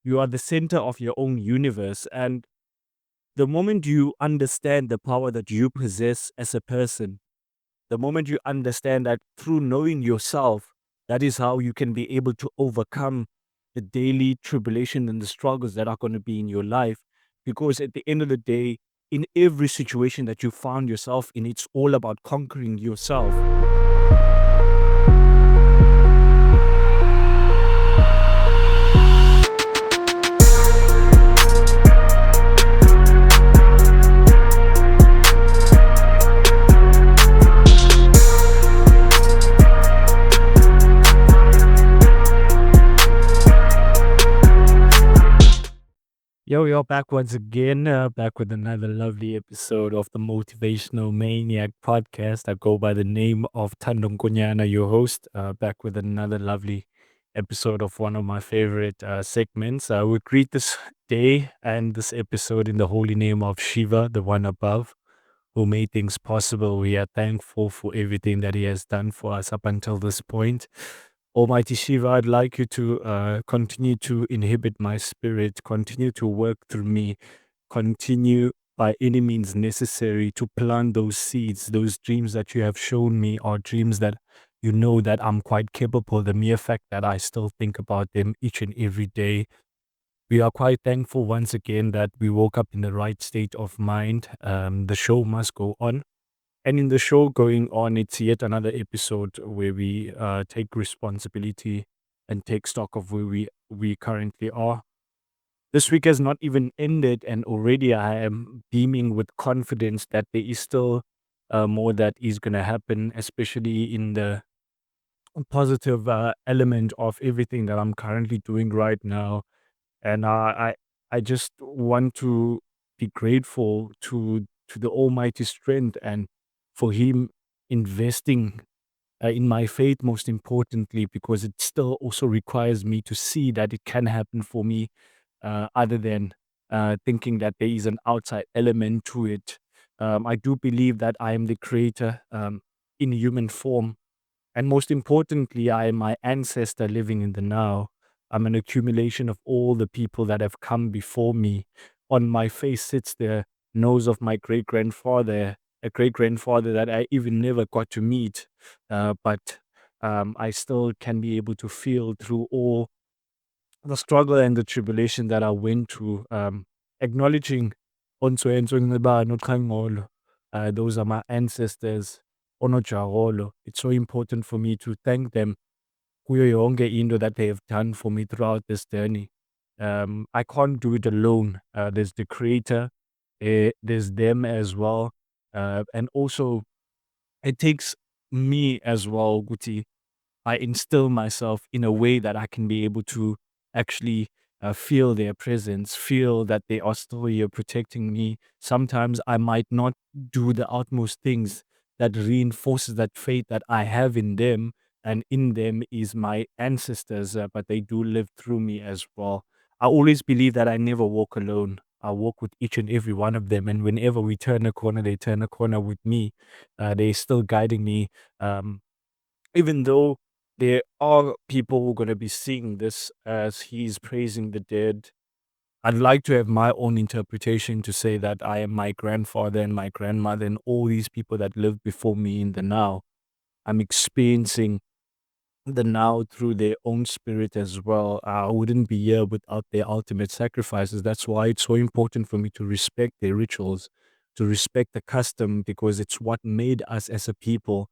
You are the center of your own universe. And the moment you understand the power that you possess as a person, the moment you understand that through knowing yourself, that is how you can be able to overcome the daily tribulation and the struggles that are going to be in your life. Because at the end of the day, in every situation that you found yourself in, it's all about conquering yourself. Yo, back once again, back with another lovely episode of the Motivational Maniac podcast. I go by the name of Thando Nkonyana, your host, back with another lovely episode of one of my favorite segments. I would greet this day and this episode in the holy name of Shiva, the one above, who made things possible. We are thankful for everything that he has done for us up until this point. Almighty Shiva, I'd like you to continue to inhibit my spirit, continue to work through me, continue by any means necessary to plant those seeds, those dreams that you have shown me are dreams that you know that I'm quite capable. The mere fact that I still think about them each and every day. We are quite thankful once again that we woke up in the right state of mind. The show must go on. And in the show going on, it's yet another episode where we take responsibility and take stock of where we currently are. This week has not even ended, and already I am beaming with confidence that there is still more that is going to happen, especially in the positive element of everything that I'm currently doing right now. And I just want to be grateful to the Almighty strength and for Him investing in my faith, most importantly, because it still also requires me to see that it can happen for me, other than thinking that there is an outside element to it. I do believe that I am the creator in human form, and most importantly, I am my ancestor living in the now. I'm an accumulation of all the people that have come before me. On my face sits the nose of my great grandfather, a great grandfather that I even never got to meet. But I still can be able to feel through all the struggle and the tribulation that I went through, acknowledging those are my ancestors. Onojarolo. It's so important for me to thank them kuyo yonke into that they have done for me throughout this journey. I can't do it alone. There's the creator, there's them as well. And also, it takes me as well, Guti. I instill myself in a way that I can be able to actually feel their presence, feel that they are still here protecting me. Sometimes I might not do the utmost things that reinforces that faith that I have in them, and in them is my ancestors, but they do live through me as well. I always believe that I never walk alone. I walk with each and every one of them, and whenever we turn a corner, they turn a corner with me. They're still guiding me. Um, Even though there are people who are going to be seeing this as he's praising the dead, I'd like to have my own interpretation to say that I am my grandfather and my grandmother and all these people that lived before me in the now. I'm experiencing the now through their own spirit as well. I wouldn't be here without their ultimate sacrifices. That's why it's so important for me to respect their rituals, to respect the custom, because it's what made us as a people.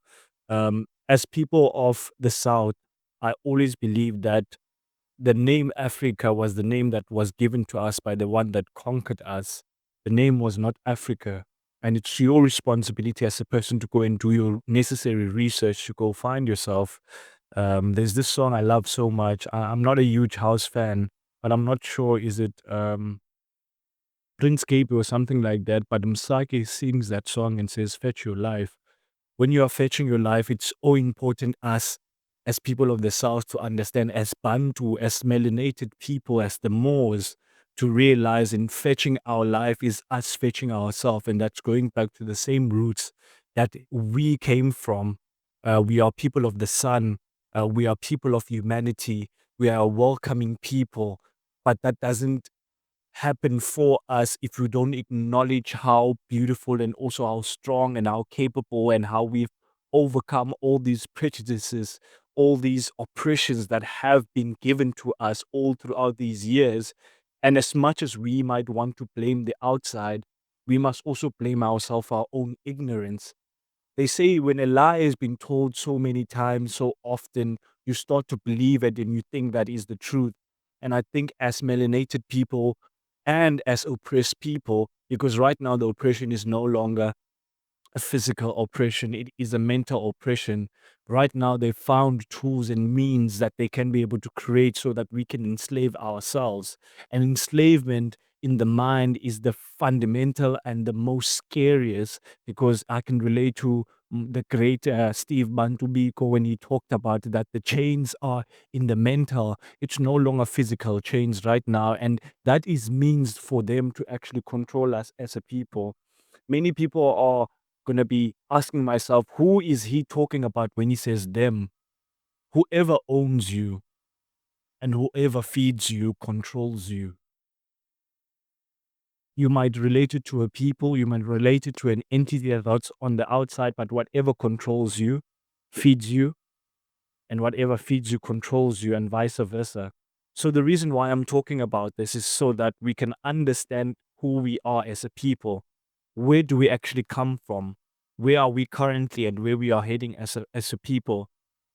As people of the South, I always believe that the name Africa was the name that was given to us by the one that conquered us. The name was not Africa. And it's your responsibility as a person to go and do your necessary research to go find yourself. There's this song I love so much. I'm not a huge house fan, but I'm not sure, is it Prince Cape or something like that? But Msaki sings that song and says, "Fetch your life." When you are fetching your life, it's so important us as people of the South to understand, as Bantu, as melanated people, as the Moors, to realize in fetching our life is us fetching ourselves. And that's going back to the same roots that we came from. We are people of the sun. We are people of humanity. We are a welcoming people. but that doesn't happen for us if we don't acknowledge how beautiful and also how strong and how capable and how we've overcome all these prejudices, all these oppressions that have been given to us all throughout these years. And as much as we might want to blame the outside, we must also blame ourselves for our own ignorance. They say when a lie has been told so many times, so often, you start to believe it and you think that is the truth. And I think as melanated people and as oppressed people, because right now the oppression is no longer a physical oppression, it is a mental oppression. Right now, they found tools and means that they can be able to create so that we can enslave ourselves. And enslavement in the mind is the fundamental and the most scariest, because I can relate to the great Steve Bantubiko when he talked about that the chains are in the mental. It's no longer physical chains right now. And that is means for them to actually control us as a people. Many people are going to be asking myself, who is he talking about when he says them? Whoever owns you and whoever feeds you controls you. You might relate it to a people, you might relate it to an entity that's on the outside, but whatever controls you feeds you, and whatever feeds you controls you, and vice versa. So, the reason why I'm talking about this is so that we can understand who we are as a people. Where do we actually come from? Where are we currently and where we are heading as a people?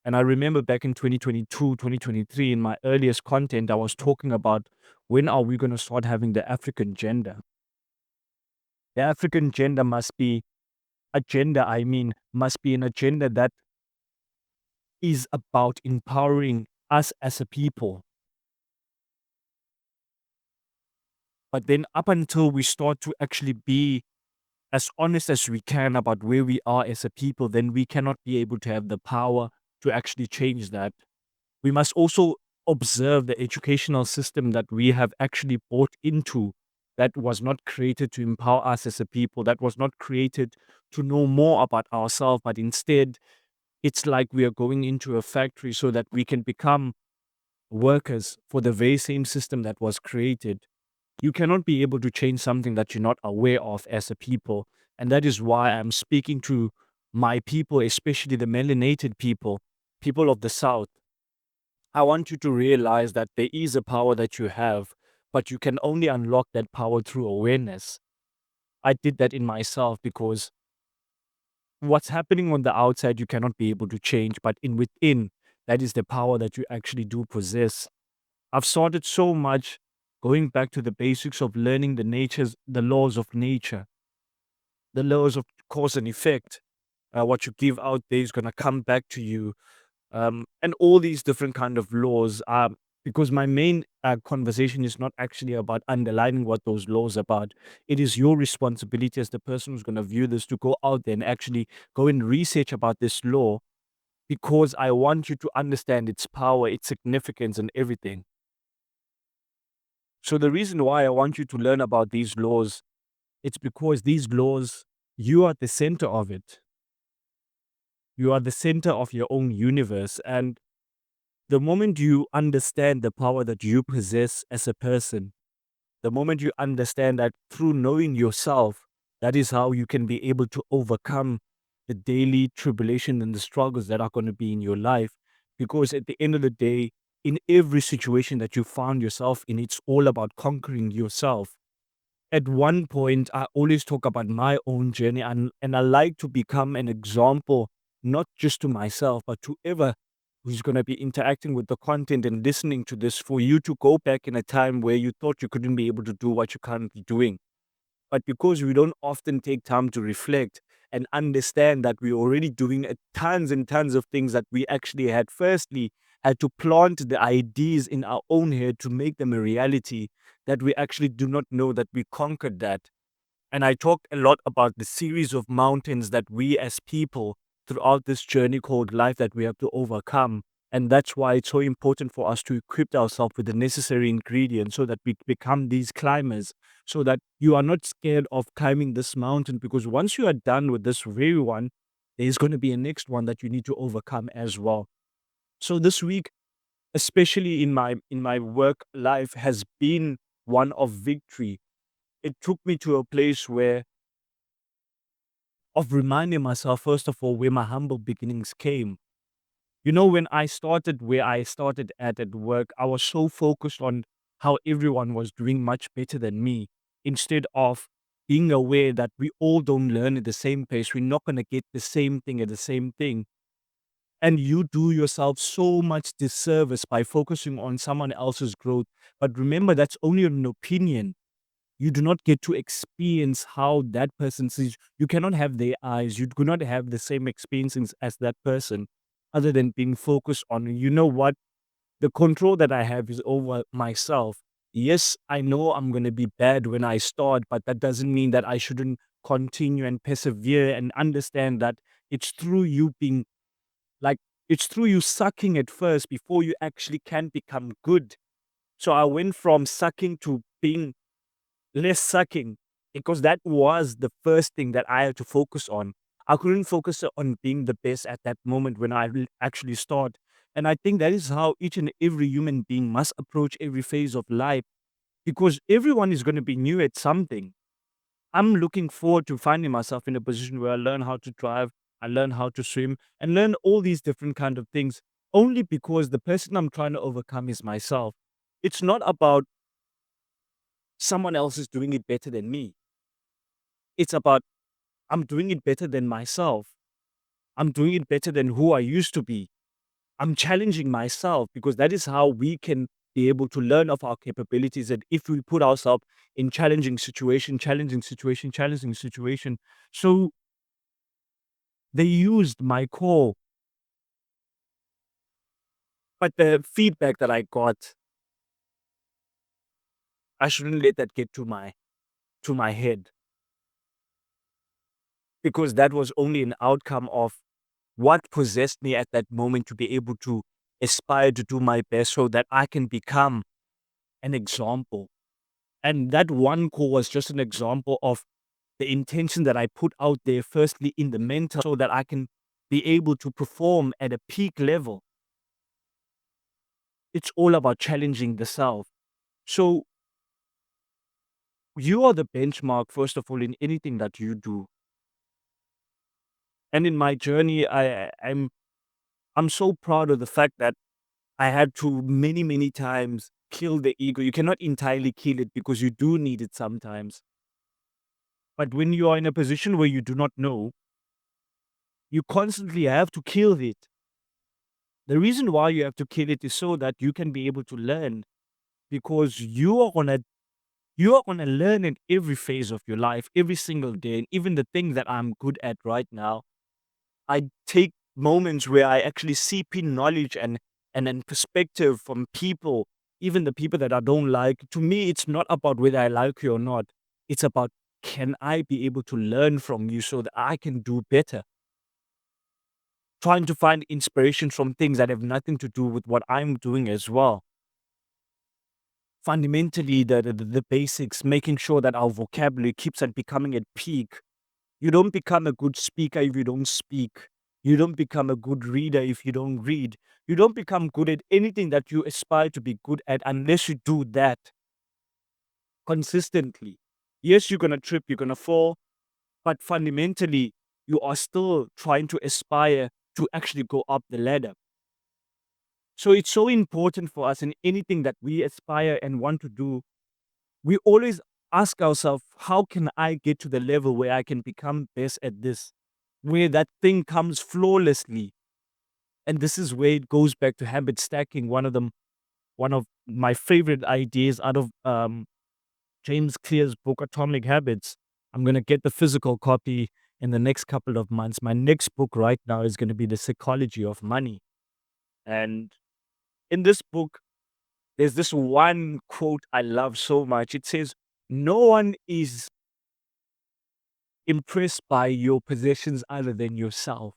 And I remember back in 2022, 2023, in my earliest content, I was talking about when are we going to start having the African gender? The African gender must be must be an agenda that is about empowering us as a people. But then, up until we start to actually be as honest as we can about where we are as a people, then we cannot be able to have the power to actually change that. We must also observe the educational system that we have actually bought into, that was not created to empower us as a people, that was not created to know more about ourselves, but instead, it's like we are going into a factory so that we can become workers for the very same system that was created. You cannot be able to change something that you're not aware of as a people. And that is why I'm speaking to my people, especially the melanated people, people of the South. I want you to realize that there is a power that you have, but you can only unlock that power through awareness. I did that in myself because what's happening on the outside you cannot be able to change, but in within, that is the power that you actually do possess. I've started so much going back to the basics of learning the laws of nature, the laws of cause and effect. What you give out there is going to come back to you, and all these different kind of laws. Because my main conversation is not actually about underlining what those laws are about. It is your responsibility as the person who's going to view this to go out there and actually go and research about this law, because I want you to understand its power, its significance, and everything. So the reason why I want you to learn about these laws, it's because these laws, you are at the center of it. You are the center of your own universe. And the moment you understand the power that you possess as a person, the moment you understand that through knowing yourself, that is how you can be able to overcome the daily tribulation and the struggles that are going to be in your life. Because at the end of the day, in every situation that you found yourself in, it's all about conquering yourself. At one point, I always talk about my own journey, and I like to become an example, not just to myself, but to whoever who's going to be interacting with the content and listening to this, for you to go back in a time where you thought you couldn't be able to do what you're currently doing. But because we don't often take time to reflect and understand that we're already doing tons and tons of things that we actually had firstly had to plant the ideas in our own head to make them a reality, that we actually do not know that we conquered that. And I talked a lot about the series of mountains that we as people throughout this journey called life that we have to overcome. And that's why it's so important for us to equip ourselves with the necessary ingredients so that we become these climbers, so that you are not scared of climbing this mountain. Because once you are done with this very one, there's going to be a next one that you need to overcome as well. So this week, especially in my work life, has been one of victory. It took me to a place where of reminding myself, first of all, where my humble beginnings came. You know, when I started where I started at work, I was so focused on how everyone was doing much better than me, instead of being aware that we all don't learn at the same pace. We're not going to get the same thing at the same thing. And you do yourself so much disservice by focusing on someone else's growth. But remember, that's only an opinion. You do not get to experience how that person sees. You cannot have their eyes. You do not have the same experiences as that person, other than being focused on, you know what, the control that I have is over myself. Yes, I know I'm going to be bad when I start, but that doesn't mean that I shouldn't continue and persevere and understand that it's through you being like, it's through you sucking at first before you actually can become good. So I went from sucking to being less sucking, because that was the first thing that I had to focus on. I couldn't focus on being the best at that moment when I will actually start. And I think that is how each and every human being must approach every phase of life, because everyone is going to be new at something. I'm looking forward to finding myself in a position where I learn how to drive, I learn how to swim, and learn all these different kind of things, only because the person I'm trying to overcome is myself. It's not about someone else is doing it better than me. It's about I'm doing it better than myself. I'm doing it better than who I used to be. I'm challenging myself, because that is how we can be able to learn of our capabilities. And if we put ourselves in challenging situation. So they used my call, but the feedback that I got, I shouldn't let that get to my head, because that was only an outcome of what possessed me at that moment to be able to aspire to do my best so that I can become an example. And that one call was just an example of the intention that I put out there, firstly in the mental, so that I can be able to perform at a peak level. It's all about challenging the self. So you are the benchmark, first of all, in anything that you do. And in my journey, I'm so proud of the fact that I had to many times kill the ego. You cannot entirely kill it, because you do need it sometimes. But when you are in a position where you do not know, you constantly have to kill it. The reason why you have to kill it is so that you can be able to learn, because you are gonna learn in every phase of your life, every single day. And even the thing that I'm good at right now, I take moments where I actually seep in knowledge and perspective from people, even the people that I don't like. To me, it's not about whether I like you or not. It's about, can I be able to learn from you so that I can do better? Trying to find inspiration from things that have nothing to do with what I'm doing as well. Fundamentally, the basics, making sure that our vocabulary keeps on becoming at peak. You don't become a good speaker if you don't speak. You don't become a good reader if you don't read. You don't become good at anything that you aspire to be good at unless you do that consistently. Yes, you're going to trip, you're going to fall, but fundamentally, you are still trying to aspire to actually go up the ladder. So it's so important for us in anything that we aspire and want to do. We always ask ourselves, how can I get to the level where I can become best at this? Where that thing comes flawlessly. And this is where it goes back to habit stacking. One of my favorite ideas out of James Clear's book Atomic Habits. I'm gonna get the physical copy in the next couple of months. My next book right now is gonna be The Psychology of Money. And in this book, there's this one quote I love so much. It says, "No one is impressed by your possessions other than yourself."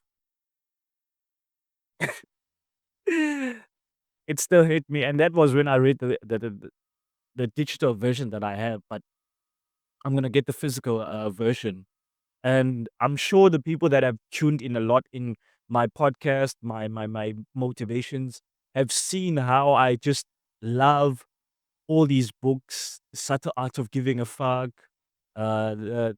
It still hit me, and that was when I read the digital version that I have, but I'm gonna get the physical version. And I'm sure the people that have tuned in a lot in my podcast, my motivations, have seen how I just love all these books, The Subtle Art of Giving a Fuck, the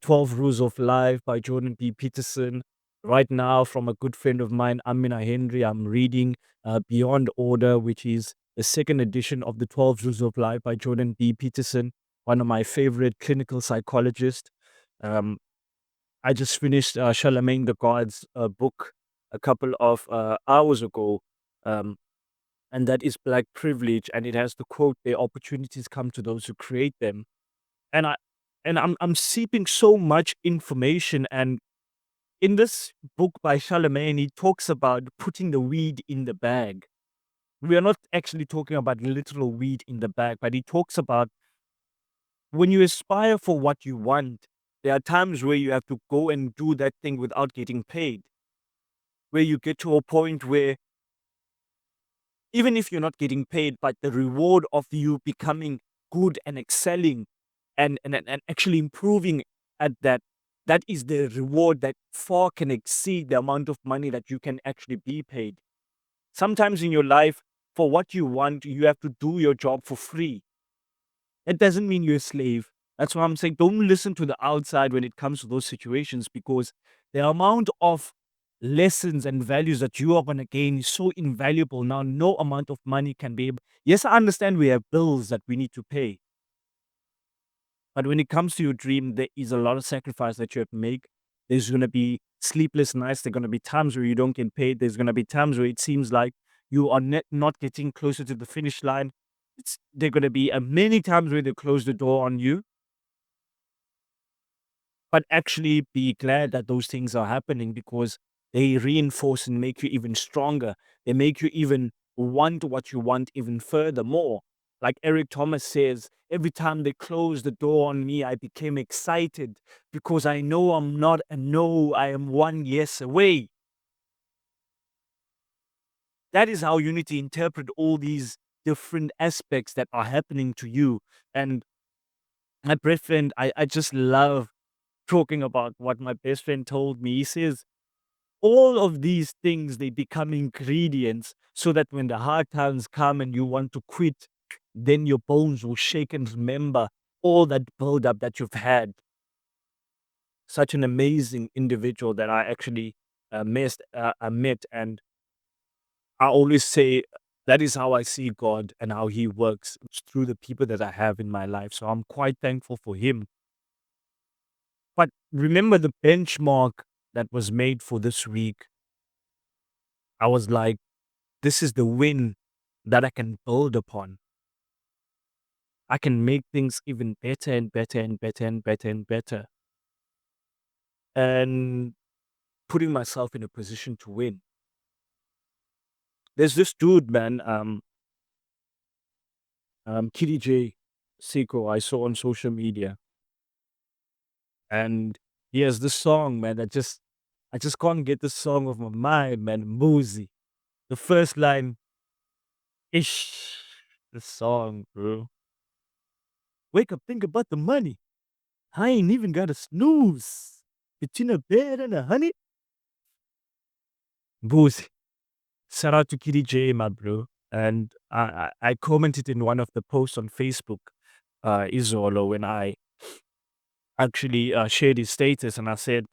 12 Rules of Life by Jordan B. Peterson. Right now, from a good friend of mine, Amina Henry, I'm reading Beyond Order, which is the second edition of the 12 Rules of Life by Jordan B. Peterson, one of my favorite clinical psychologists. Um, I just finished Charlemagne the God's book a couple of hours ago, um, and that is Black Privilege, and it has the quote, "The opportunities come to those who create them." And I'm seeping so much information, and in this book by Charlemagne, he talks about putting the weed in the bag. We are not actually talking about literal weed in the bag, but he talks about when you aspire for what you want, there are times where you have to go and do that thing without getting paid, where you get to a point where even if you're not getting paid, but the reward of you becoming good and excelling and actually improving at that, that is the reward that far can exceed the amount of money that you can actually be paid. Sometimes in your life, for what you want, you have to do your job for free. It doesn't mean you're a slave. That's why I'm saying don't listen to the outside when it comes to those situations, because the amount of lessons and values that you are going to gain is so invaluable. Now, no amount of money can be able. Yes, I understand we have bills that we need to pay. But when it comes to your dream, there is a lot of sacrifice that you have to make. There's going to be sleepless nights. There are going to be times where you don't get paid. There's going to be times where it seems like you are not getting closer to the finish line. There are going to be many times where they close the door on you, but actually be glad that those things are happening, because they reinforce and make you even stronger. They make you even want what you want even further more. Like Eric Thomas says, every time they closed the door on me, I became excited because I know I'm not a no, I am one yes away. That is how you need to interpret all these different aspects that are happening to you. And my best friend, I just love talking about what my best friend told me. He says, all of these things, they become ingredients so that when the hard times come and you want to quit, then your bones will shake and remember all that buildup that you've had. Such an amazing individual that I actually met. And I always say that is how I see God and how He works. It's through the people that I have in my life. So I'm quite thankful for Him. But remember the benchmark that was made for this week. I was like, this is the win that I can build upon. I can make things even better and better and better and better and better. And putting myself in a position to win. There's this dude, man, Kitty J Seiko, I saw on social media. And he has this song, man, I just can't get this song off my mind, man. Moozy. The first line, ish. The song, bro. Wake up, think about the money. I ain't even got a snooze. Between a bed and a honey. Boozy. Shout out to Kitty J, my bro. And I commented in one of the posts on Facebook, Izolo, when I actually shared his status, and I said,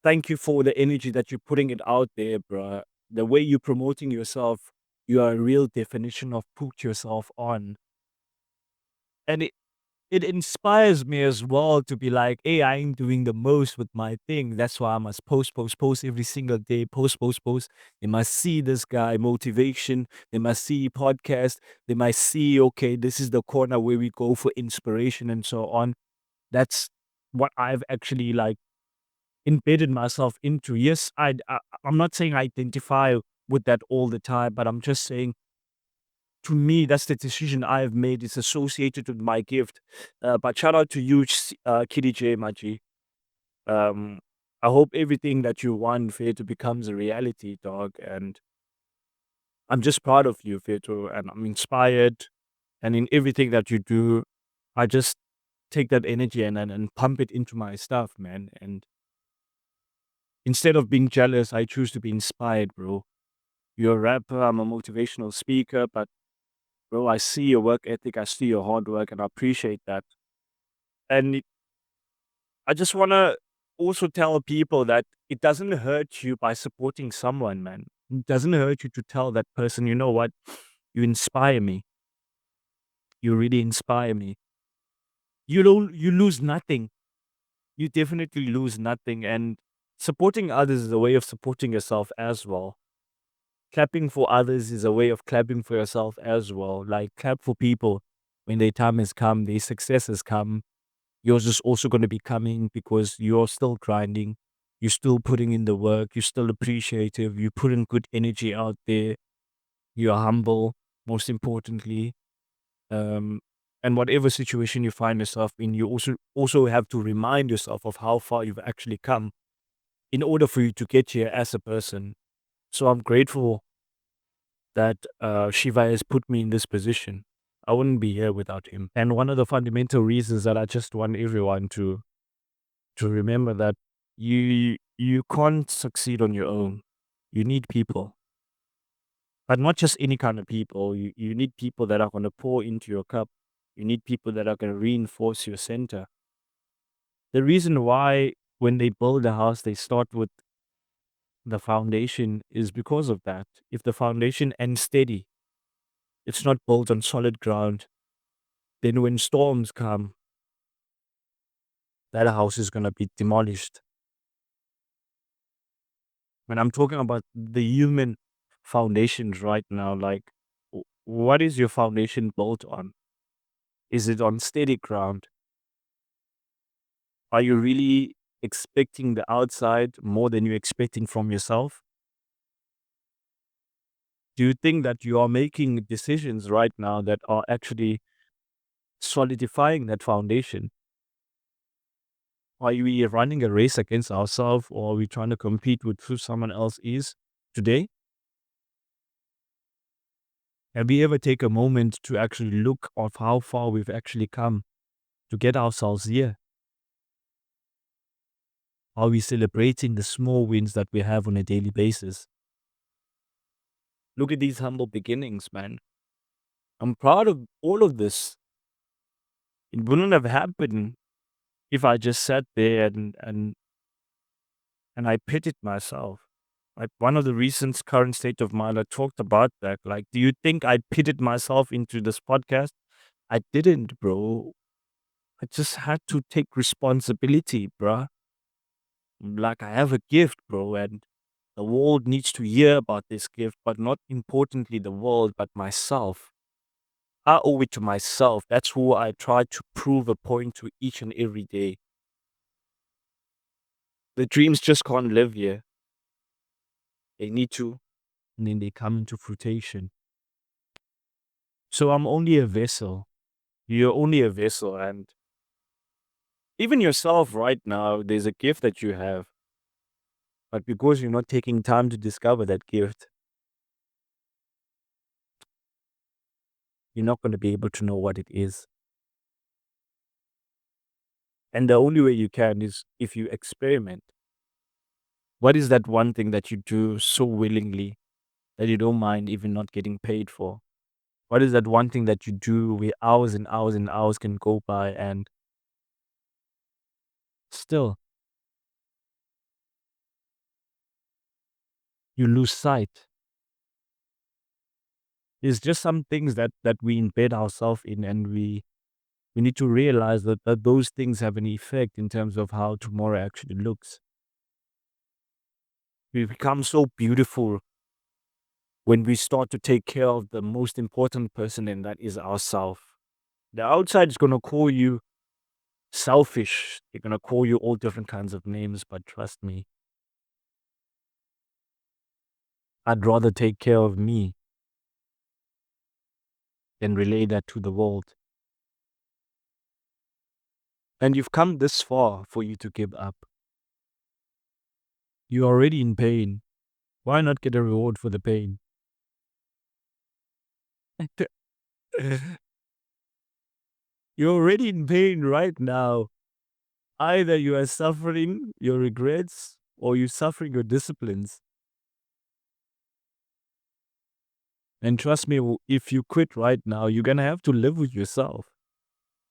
thank you for the energy that you're putting it out there, bro. The way you're promoting yourself, you are a real definition of put yourself on. And it inspires me as well to be like, hey, I'm doing the most with my thing. That's why I must post every single day. Post. They must see this guy motivation. They must see podcast. They must see, okay, this is the corner where we go for inspiration and so on. That's what I've actually like embedded myself into. Yes, I'm not saying I identify with that all the time, but I'm just saying to me, that's the decision I have made. It's associated with my gift. But shout out to you, Kitty J, Maji. Um, I hope everything that you want, Feto, becomes a reality, dog. And I'm just proud of you, Feto, and I'm inspired. And in everything that you do, I just take that energy and pump it into my stuff, man. And instead of being jealous, I choose to be inspired, bro. You're a rapper, I'm a motivational speaker, but bro, I see your work ethic, I see your hard work, and I appreciate that. And I just want to also tell people that it doesn't hurt you by supporting someone, man. It doesn't hurt you to tell that person, you know what, you inspire me. You really inspire me. You lose nothing. You definitely lose nothing. And supporting others is a way of supporting yourself as well. Clapping for others is a way of clapping for yourself as well. Like clap for people when their time has come, their success has come. Yours is also going to be coming because you're still grinding. You're still putting in the work. You're still appreciative. You put in good energy out there. You're humble, most importantly. Um, and whatever situation you find yourself in, you also have to remind yourself of how far you've actually come in order for you to get here as a person. So I'm grateful that Shiva has put me in this position. I wouldn't be here without him. And one of the fundamental reasons that I just want everyone to remember that you can't succeed on your own. You need people, but not just any kind of people. You need people that are going to pour into your cup. You need people that are going to reinforce your center. The reason why when they build a house, they start with the foundation is because of that. If the foundation ends steady, it's not built on solid ground, then when storms come, that house is going to be demolished. When I'm talking about the human foundations right now, like what is your foundation built on? Is it on steady ground? Are you really expecting the outside more than you're expecting from yourself? Do you think that you are making decisions right now that are actually solidifying that foundation? Are we running a race against ourselves, or are we trying to compete with who someone else is today? Have we ever take a moment to actually look of how far we've actually come to get ourselves here? Are we celebrating the small wins that we have on a daily basis? Look at these humble beginnings, man. I'm proud of all of this. It wouldn't have happened if I just sat there and I pitied myself. Like one of the recent current state of mind, I talked about that. Like, do you think I pitted myself into this podcast? I didn't, bro. I just had to take responsibility, bruh. Like, I have a gift, bro, and the world needs to hear about this gift, but not importantly the world, but myself. I owe it to myself. That's who I try to prove a point to each and every day. The dreams just can't live here. They need to, and then they come into fruition. So I'm only a vessel. You're only a vessel, and even yourself right now, there's a gift that you have, but because you're not taking time to discover that gift, you're not going to be able to know what it is. And the only way you can is if you experiment. What is that one thing that you do so willingly that you don't mind even not getting paid for? What is that one thing that you do where hours and hours and hours can go by and still you lose sight? It's just some things that we embed ourselves in, and we need to realize that those things have an effect in terms of how tomorrow actually looks. We become so beautiful when we start to take care of the most important person, and that is ourselves. The outside is going to call you selfish. They're going to call you all different kinds of names, but trust me, I'd rather take care of me than relay that to the world. And you've come this far for you to give up. You're already in pain. Why not get a reward for the pain? You're already in pain right now. Either you are suffering your regrets or you're suffering your disciplines. And trust me, if you quit right now, you're going to have to live with yourself.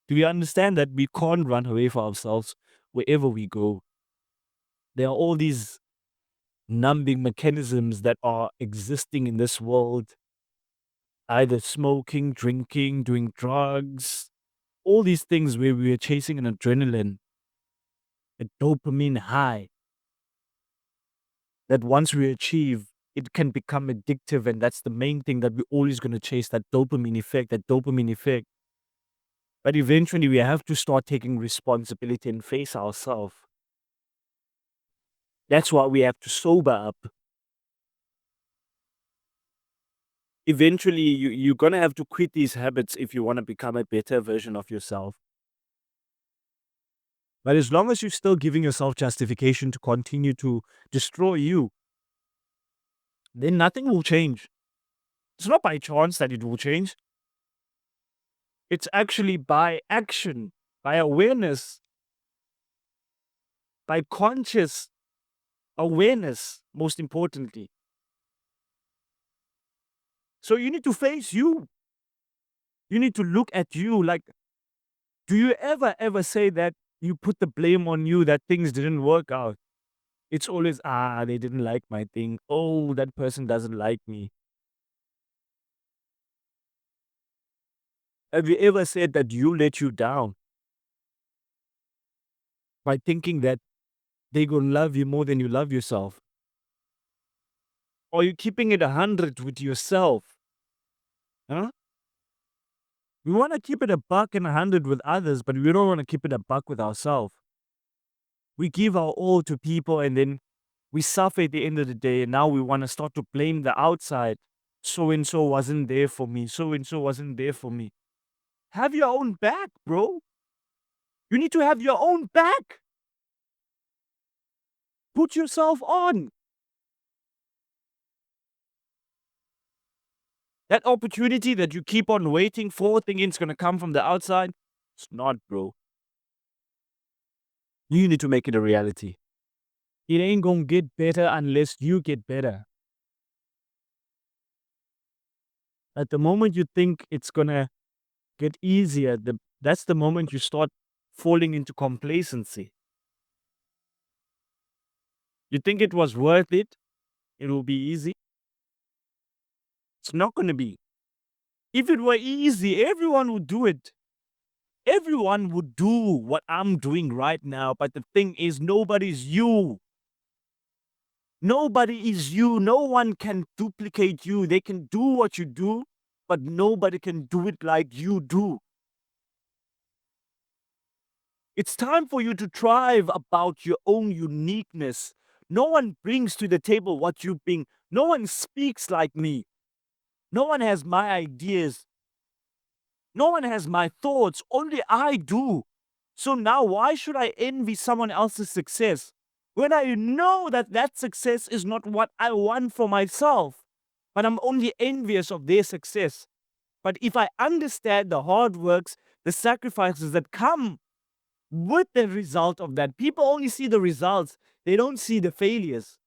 Do you understand that we can't run away from ourselves wherever we go? There are all these numbing mechanisms that are existing in this world, either smoking, drinking, doing drugs, all these things where we are chasing an adrenaline, a dopamine high that once we achieve, it can become addictive. And that's the main thing that we're always going to chase, that dopamine effect, that dopamine effect. But eventually we have to start taking responsibility and face ourselves. That's why we have to sober up. Eventually, you're going to have to quit these habits if you want to become a better version of yourself. But as long as you're still giving yourself justification to continue to destroy you, then nothing will change. It's not by chance that it will change. It's actually by action, by awareness, by conscious awareness, most importantly. So you need to face you. You need to look at you. Like, do you ever say that you put the blame on you that things didn't work out? It's always, they didn't like my thing. Oh, that person doesn't like me. Have you ever said that you let you down by thinking that they gonna love you more than you love yourself? Or you keeping it 100 with yourself? Huh? We want to keep it a buck and 100 with others, but we don't want to keep it a buck with ourselves. We give our all to people and then we suffer at the end of the day, and now we want to start to blame the outside. So and so wasn't there for me. So and so wasn't there for me. Have your own back, bro. You need to have your own back. Put yourself on. That opportunity that you keep on waiting for, thinking it's going to come from the outside, it's not, bro. You need to make it a reality. It ain't going to get better unless you get better. At the moment you think it's going to get easier, that's the moment you start falling into complacency. You think it was worth it? It will be easy. It's not going to be. If it were easy, everyone would do it. Everyone would do what I'm doing right now. But the thing is, nobody's you. Nobody is you. No one can duplicate you. They can do what you do, but nobody can do it like you do. It's time for you to thrive about your own uniqueness. No one brings to the table what you bring. No one speaks like me. No one has my ideas. No one has my thoughts. Only I do. So now why should I envy someone else's success when I know that that success is not what I want for myself, but I'm only envious of their success? But if I understand the hard works, the sacrifices that come with the result of that, people only see the results. They don't see the failures.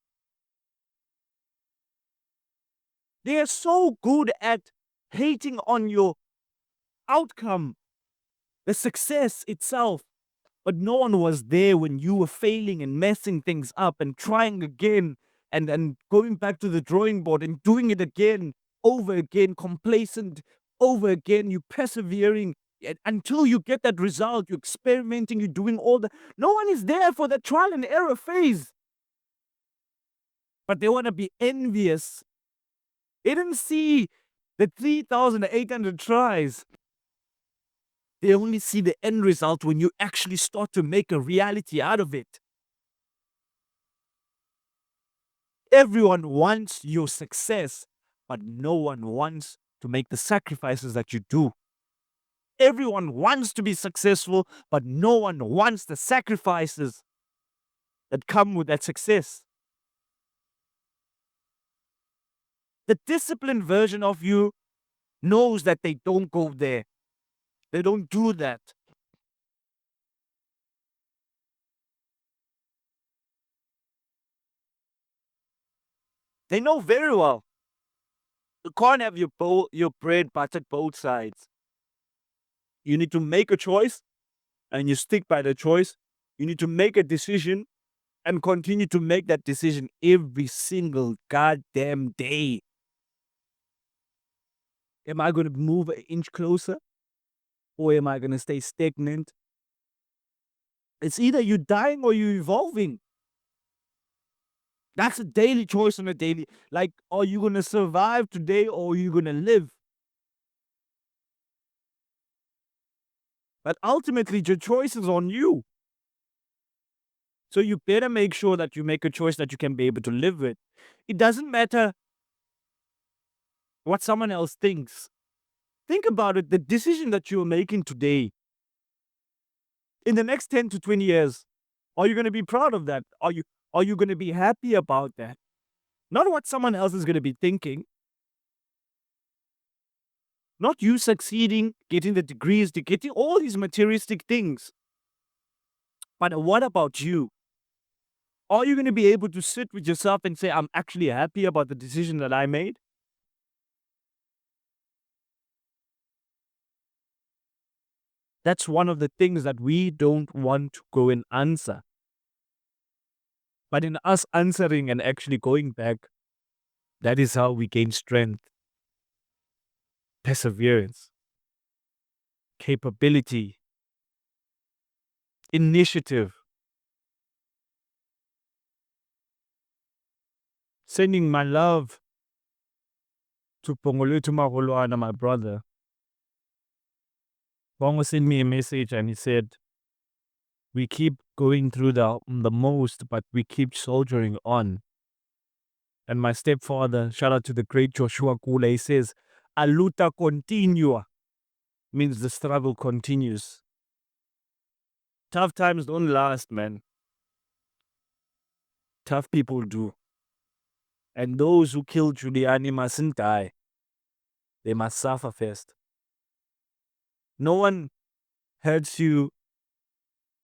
They are so good at hating on your outcome, the success itself. But no one was there when you were failing and messing things up and trying again and going back to the drawing board and doing it again, over again, complacent, over again, you persevering until you get that result, you're experimenting, you're doing all the. No one is there for the trial and error phase. But they want to be envious. They didn't see the 3,800 tries. They only see the end result when you actually start to make a reality out of it. Everyone wants your success, but no one wants to make the sacrifices that you do. Everyone wants to be successful, but no one wants the sacrifices that come with that success. The disciplined version of you knows that they don't go there. They don't do that. They know very well You can't have your bread buttered both sides. You need to make a choice and you stick by the choice. You need to make a decision and continue to make that decision every single goddamn day. Am I going to move an inch closer or am I going to stay stagnant? It's either you're dying or you're evolving. That's a daily choice on a daily. Like, are you going to survive today or are you going to live? But ultimately, your choice is on you. So you better make sure that you make a choice that you can be able to live with. It doesn't matter what someone else thinks. Think about it. The decision that you're making today, in the next 10 to 20 years, are you going to be proud of that? Are you going to be happy about that? Not what someone else is going to be thinking. Not you succeeding, getting the degrees, getting all these materialistic things. But what about you? Are you going to be able to sit with yourself and say, I'm actually happy about the decision that I made? That's one of the things that we don't want to go and answer. But in us answering and actually going back, that is how we gain strength, perseverance, capability, initiative. Sending my love to Pongolutu Magolwana, my brother. Bongo sent me a message and he said, we keep going through the most, but we keep soldiering on. And my stepfather, shout out to the great Joshua Kula, he says, a luta continua means the struggle continues. Tough times don't last, man. Tough people do. And those who killed Giuliani mustn't die. They must suffer first. No one hurts you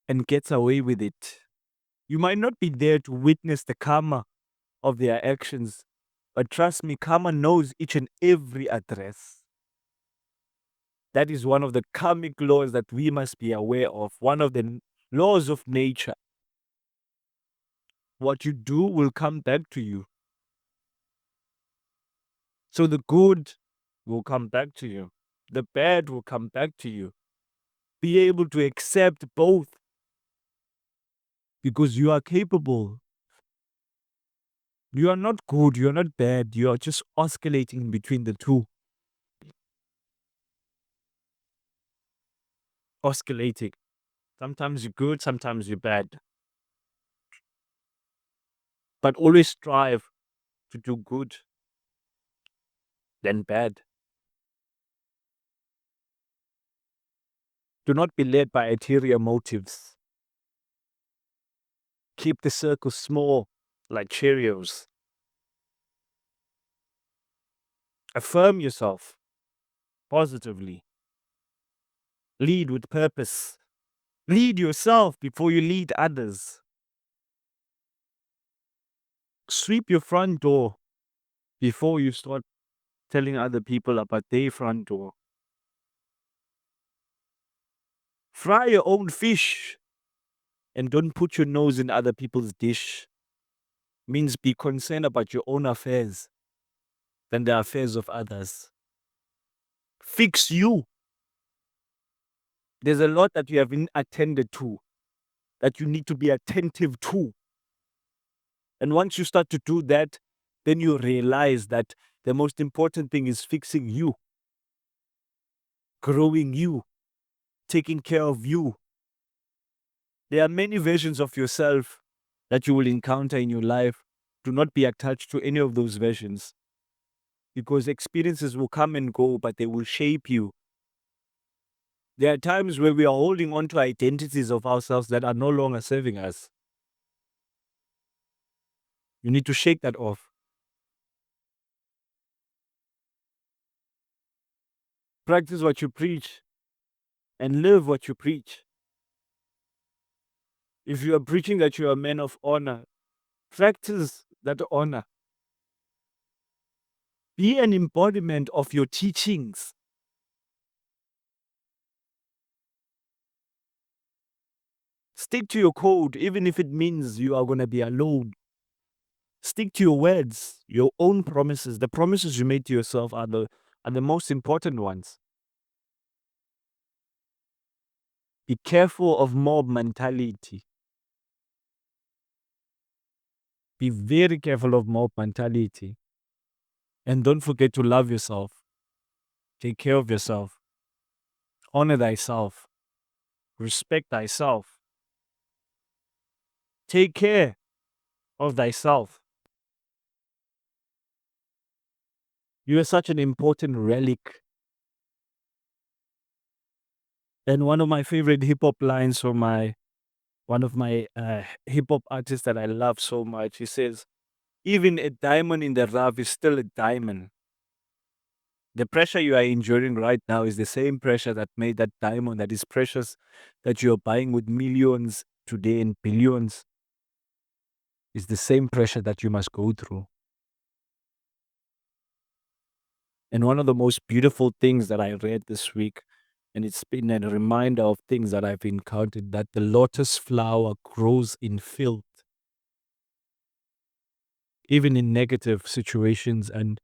and gets away with it. You might not be there to witness the karma of their actions, but trust me, karma knows each and every address. That is one of the karmic laws that we must be aware of, one of the laws of nature. What you do will come back to you. So the good will come back to you. The bad will come back to you. Be able to accept both because you are capable. You are not good, you are not bad, you are just oscillating between the two. Oscillating. Sometimes you're good, sometimes you're bad. But always strive to do good than bad. Do not be led by ulterior motives. Keep the circle small like Cheerios. Affirm yourself positively. Lead with purpose. Lead yourself before you lead others. Sweep your front door before you start telling other people about their front door. Fry your own fish and don't put your nose in other people's dish. Means be concerned about your own affairs than the affairs of others. Fix you. There's a lot that you haven't attended to, that you need to be attentive to. And once you start to do that, then you realize that the most important thing is fixing you, growing you, taking care of you. There are many versions of yourself that you will encounter in your life. Do not be attached to any of those versions because experiences will come and go, but they will shape you. There are times where we are holding on to identities of ourselves that are no longer serving us. You need to shake that off. Practice what you preach and live what you preach. If you are preaching that you are a man of honor, practice that honor. Be an embodiment of your teachings. Stick to your code, even if it means you are going to be alone. Stick to your words, your own promises. The promises you made to yourself are the most important ones. Be careful of mob mentality. Be very careful of mob mentality. And don't forget to love yourself. Take care of yourself. Honor thyself. Respect thyself. Take care of thyself. You are such an important relic. And one of my favorite hip hop lines from one of my hip hop artists that I love so much, he says, even a diamond in the rough is still a diamond. The pressure you are enduring right now is the same pressure that made that diamond that is precious, that you're buying with millions today and billions, is the same pressure that you must go through. And one of the most beautiful things that I read this week, and it's been a reminder of things that I've encountered, that the lotus flower grows in filth. Even in negative situations and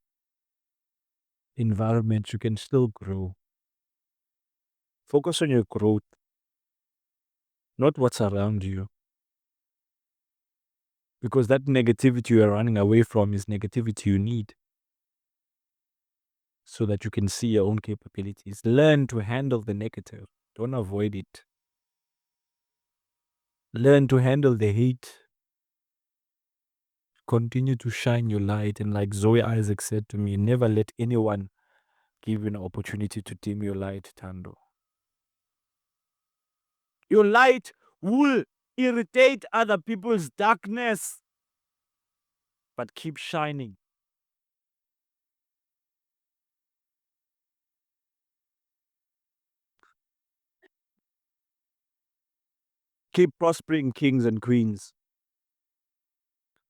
environments, you can still grow. Focus on your growth, not what's around you. Because that negativity you're running away from is negativity you need so that you can see your own capabilities. Learn to handle the negative, don't avoid it. Learn to handle the hate. Continue to shine your light. And like Zoe Isaac said to me, never let anyone give you an opportunity to dim your light, Thando. Your light will irritate other people's darkness, but keep shining. Keep prospering, kings and queens.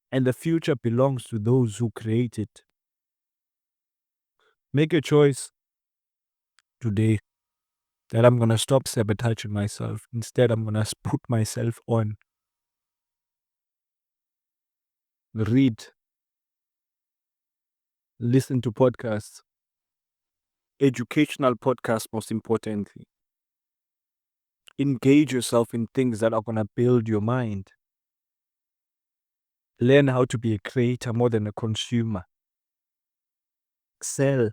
And the future belongs to those who create it. Make a choice today that I'm going to stop sabotaging myself. Instead, I'm going to put myself on. Read, listen to podcasts, educational podcasts, most importantly. Engage yourself in things that are going to build your mind. Learn how to be a creator more than a consumer. Excel.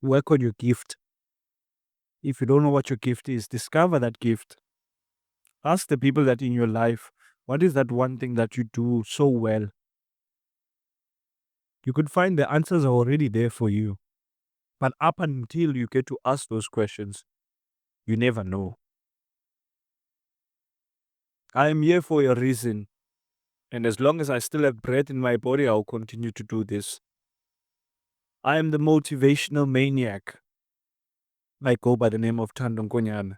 Work on your gift. If you don't know what your gift is, discover that gift. Ask the people that in your life, what is that one thing that you do so well? You could find the answers are already there for you. But up until you get to ask those questions, you never know. I am here for a reason. And as long as I still have breath in my body, I'll continue to do this. I am the motivational maniac. I go by the name of Thando Nkonyana.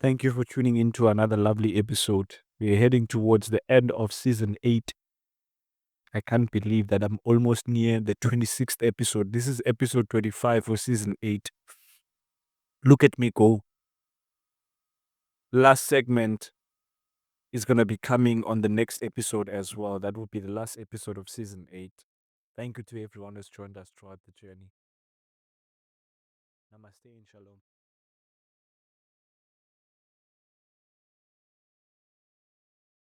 Thank you for tuning in to another lovely episode. We're heading towards the end of season 8. I can't believe that I'm almost near the 26th episode. This is episode 25 for season 8. Look at me go. Last segment is going to be coming on the next episode as well. That will be the last episode of season 8. Thank you to everyone who's joined us throughout the journey. Namaste and shalom.